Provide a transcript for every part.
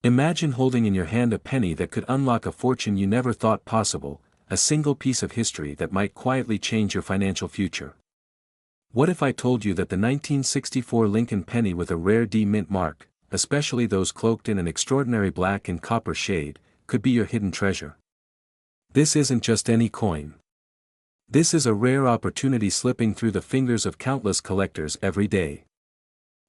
Imagine holding in your hand a penny that could unlock a fortune you never thought possible, a single piece of history that might quietly change your financial future. What if I told you that the 1964 Lincoln penny with a rare D mint mark, especially those cloaked in an extraordinary black and copper shade, could be your hidden treasure? This isn't just any coin. This is a rare opportunity slipping through the fingers of countless collectors every day.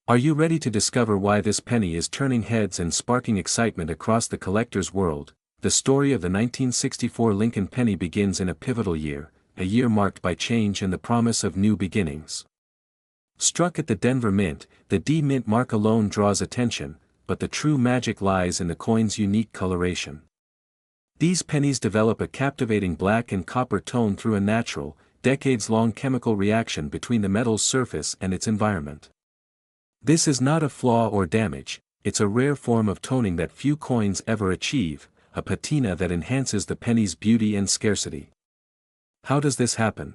Are you ready to discover why this penny is turning heads and sparking excitement across the collector's world? The story of the 1964 Lincoln penny begins in a pivotal year, a year marked by change and the promise of new beginnings. Struck at the Denver Mint, the D Mint mark alone draws attention, but the true magic lies in the coin's unique coloration. These pennies develop a captivating black and copper tone through a natural, decades-long chemical reaction between the metal's surface and its environment. This is not a flaw or damage, it's a rare form of toning that few coins ever achieve, a patina that enhances the penny's beauty and scarcity. How does this happen?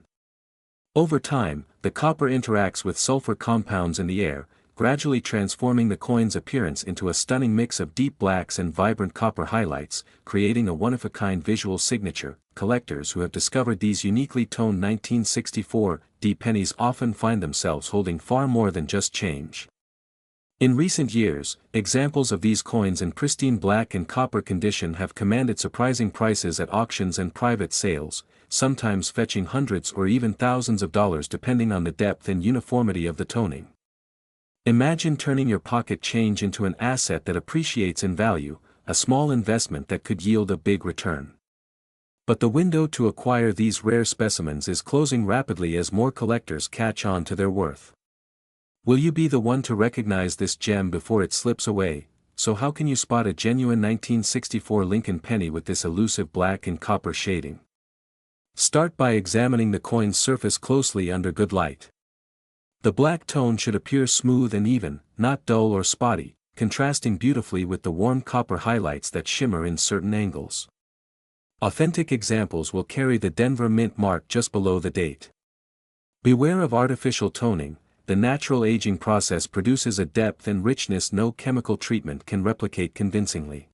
Over time, the copper interacts with sulfur compounds in the air, gradually transforming the coin's appearance into a stunning mix of deep blacks and vibrant copper highlights, creating a one-of-a-kind visual signature. Collectors who have discovered these uniquely toned 1964 D pennies often find themselves holding far more than just change. In recent years, examples of these coins in pristine black and copper condition have commanded surprising prices at auctions and private sales, sometimes fetching hundreds or even thousands of dollars depending on the depth and uniformity of the toning. Imagine turning your pocket change into an asset that appreciates in value, a small investment that could yield a big return. But the window to acquire these rare specimens is closing rapidly as more collectors catch on to their worth. Will you be the one to recognize this gem before it slips away? So how can you spot a genuine 1964 Lincoln penny with this elusive black and copper shading? Start by examining the coin's surface closely under good light. The black tone should appear smooth and even, not dull or spotty, contrasting beautifully with the warm copper highlights that shimmer in certain angles. Authentic examples will carry the Denver Mint mark just below the date. Beware of artificial toning. The natural aging process produces a depth and richness no chemical treatment can replicate convincingly.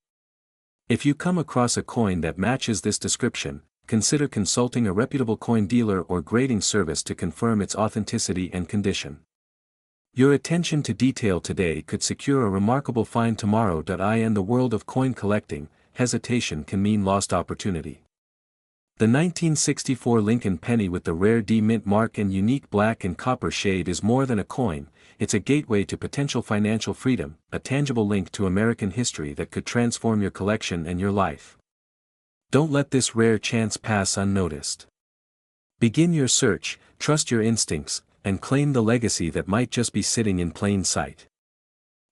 If you come across a coin that matches this description, consider consulting a reputable coin dealer or grading service to confirm its authenticity and condition. Your attention to detail today could secure a remarkable find tomorrow. In the world of coin collecting, hesitation can mean lost opportunity. The 1964 Lincoln penny with the rare D Mint mark and unique black and copper shade is more than a coin, it's a gateway to potential financial freedom, a tangible link to American history that could transform your collection and your life. Don't let this rare chance pass unnoticed. Begin your search, trust your instincts, and claim the legacy that might just be sitting in plain sight.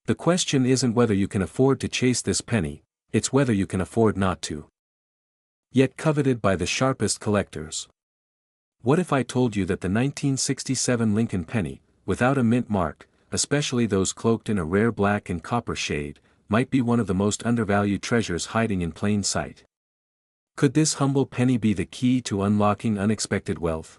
The question isn't whether you can afford to chase this penny, it's whether you can afford not to. Yet coveted by the sharpest collectors. What if I told you that the 1967 Lincoln penny, without a mint mark, especially those cloaked in a rare black and copper shade, might be one of the most undervalued treasures hiding in plain sight? Could this humble penny be the key to unlocking unexpected wealth?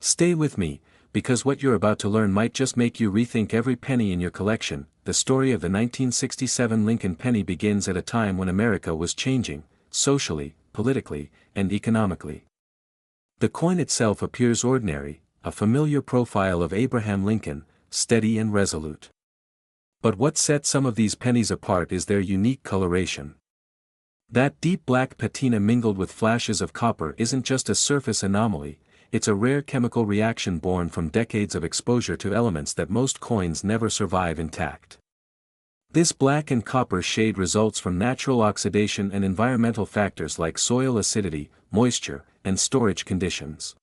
Stay with me, because what you're about to learn might just make you rethink every penny in your collection. The story of the 1967 Lincoln penny begins at a time when America was changing, socially, politically, and economically. The coin itself appears ordinary, a familiar profile of Abraham Lincoln, steady and resolute. But what sets some of these pennies apart is their unique coloration. That deep black patina mingled with flashes of copper isn't just a surface anomaly, it's a rare chemical reaction born from decades of exposure to elements that most coins never survive intact. This black and copper shade results from natural oxidation and environmental factors like soil acidity, moisture, and storage conditions.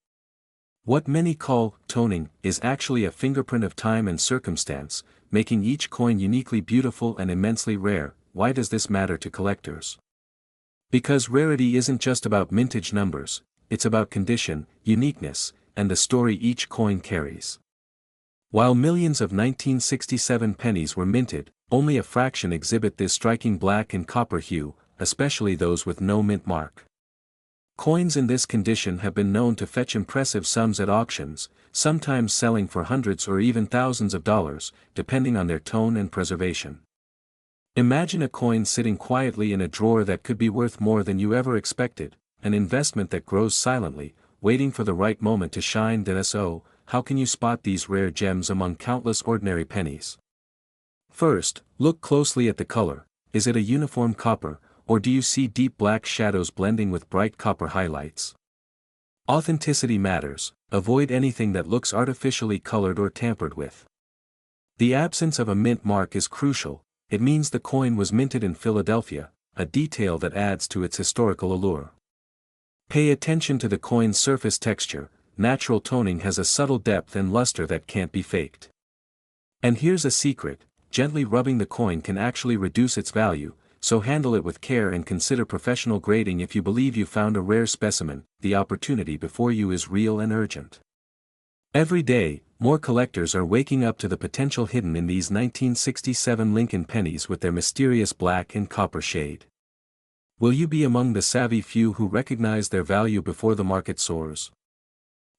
What many call toning is actually a fingerprint of time and circumstance, making each coin uniquely beautiful and immensely rare. Why does this matter to collectors? Because rarity isn't just about mintage numbers, it's about condition, uniqueness, and the story each coin carries. While millions of 1967 pennies were minted, only a fraction exhibit this striking black and copper hue, especially those with no mint mark. Coins in this condition have been known to fetch impressive sums at auctions, sometimes selling for hundreds or even thousands of dollars, depending on their tone and preservation. Imagine a coin sitting quietly in a drawer that could be worth more than you ever expected, an investment that grows silently, waiting for the right moment to shine. So, how can you spot these rare gems among countless ordinary pennies? First, look closely at the color. Is it a uniform copper, or do you see deep black shadows blending with bright copper highlights? Authenticity matters. Avoid anything that looks artificially colored or tampered with. The absence of a mint mark is crucial. It means the coin was minted in Philadelphia, a detail that adds to its historical allure. Pay attention to the coin's surface texture. Natural toning has a subtle depth and luster that can't be faked. And here's a secret: gently rubbing the coin can actually reduce its value, so handle it with care and consider professional grading if you believe you found a rare specimen. The opportunity before you is real and urgent. Every day, more collectors are waking up to the potential hidden in these 1967 Lincoln pennies with their mysterious black and copper shade. Will you be among the savvy few who recognize their value before the market soars?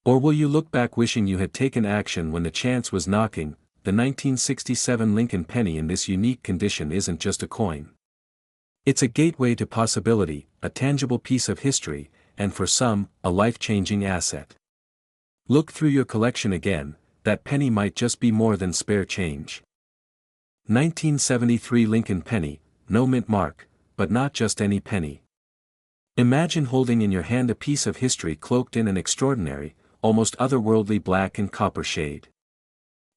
Or will you look back wishing you had taken action when the chance was knocking? The 1967 Lincoln penny in this unique condition isn't just a coin. It's a gateway to possibility, a tangible piece of history, and for some, a life-changing asset. Look through your collection again. That penny might just be more than spare change. 1973 Lincoln penny, no mint mark, but not just any penny. Imagine holding in your hand a piece of history cloaked in an extraordinary, almost otherworldly black and copper shade.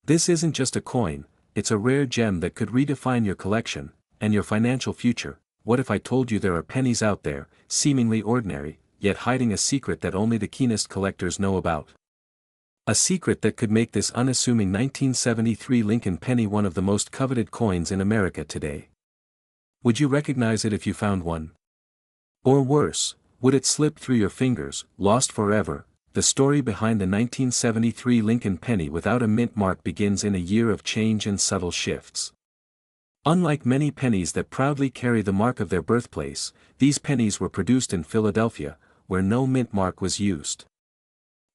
This isn't just a coin, it's a rare gem that could redefine your collection, and your financial future. What if I told you there are pennies out there, seemingly ordinary, yet hiding a secret that only the keenest collectors know about? A secret that could make this unassuming 1973 Lincoln penny one of the most coveted coins in America today. Would you recognize it if you found one? Or worse, would it slip through your fingers, lost forever? The story behind the 1973 Lincoln penny without a mint mark begins in a year of change and subtle shifts. Unlike many pennies that proudly carry the mark of their birthplace, these pennies were produced in Philadelphia, where no mint mark was used.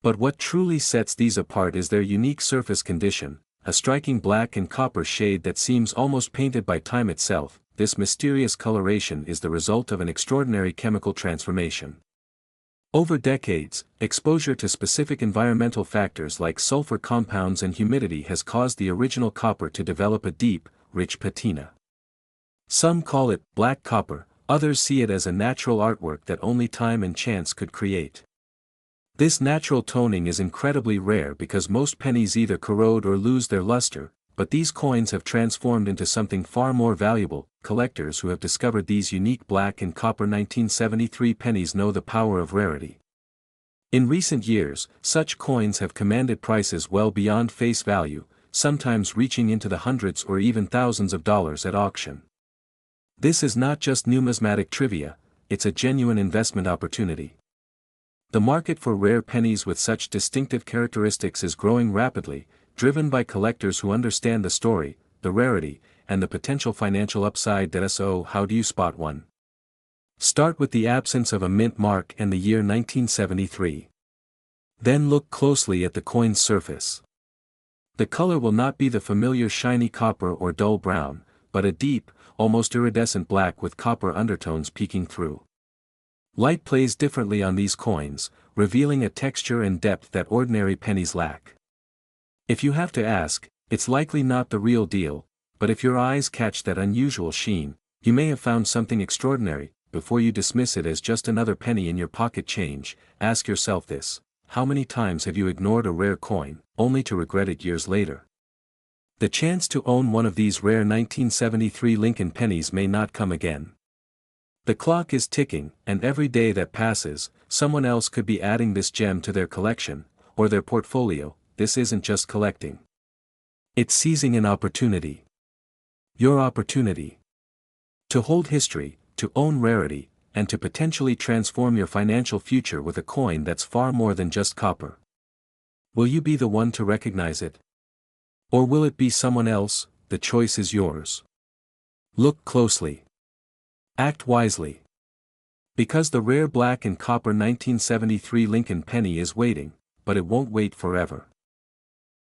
But what truly sets these apart is their unique surface condition, a striking black and copper shade that seems almost painted by time itself. This mysterious coloration is the result of an extraordinary chemical transformation. Over decades, exposure to specific environmental factors like sulfur compounds and humidity has caused the original copper to develop a deep, rich patina. Some call it black copper, others see it as a natural artwork that only time and chance could create. This natural toning is incredibly rare because most pennies either corrode or lose their luster, but these coins have transformed into something far more valuable. Collectors who have discovered these unique black and copper 1973 pennies know the power of rarity. In recent years, such coins have commanded prices well beyond face value, sometimes reaching into the hundreds or even thousands of dollars at auction. This is not just numismatic trivia, it's a genuine investment opportunity. The market for rare pennies with such distinctive characteristics is growing rapidly, driven by collectors who understand the story, the rarity, and the potential financial upside. So, how do you spot one? Start with the absence of a mint mark and the year 1973. Then look closely at the coin's surface. The color will not be the familiar shiny copper or dull brown, but a deep, almost iridescent black with copper undertones peeking through. Light plays differently on these coins, revealing a texture and depth that ordinary pennies lack. If you have to ask, it's likely not the real deal, but if your eyes catch that unusual sheen, you may have found something extraordinary. Before you dismiss it as just another penny in your pocket change, ask yourself this: how many times have you ignored a rare coin, only to regret it years later? The chance to own one of these rare 1973 Lincoln pennies may not come again. The clock is ticking, and every day that passes, someone else could be adding this gem to their collection, or their portfolio. This isn't just collecting. It's seizing an opportunity. Your opportunity. To hold history, to own rarity, and to potentially transform your financial future with a coin that's far more than just copper. Will you be the one to recognize it? Or will it be someone else? The choice is yours. Look closely. Act wisely. Because the rare black and copper 1973 Lincoln penny is waiting, but it won't wait forever.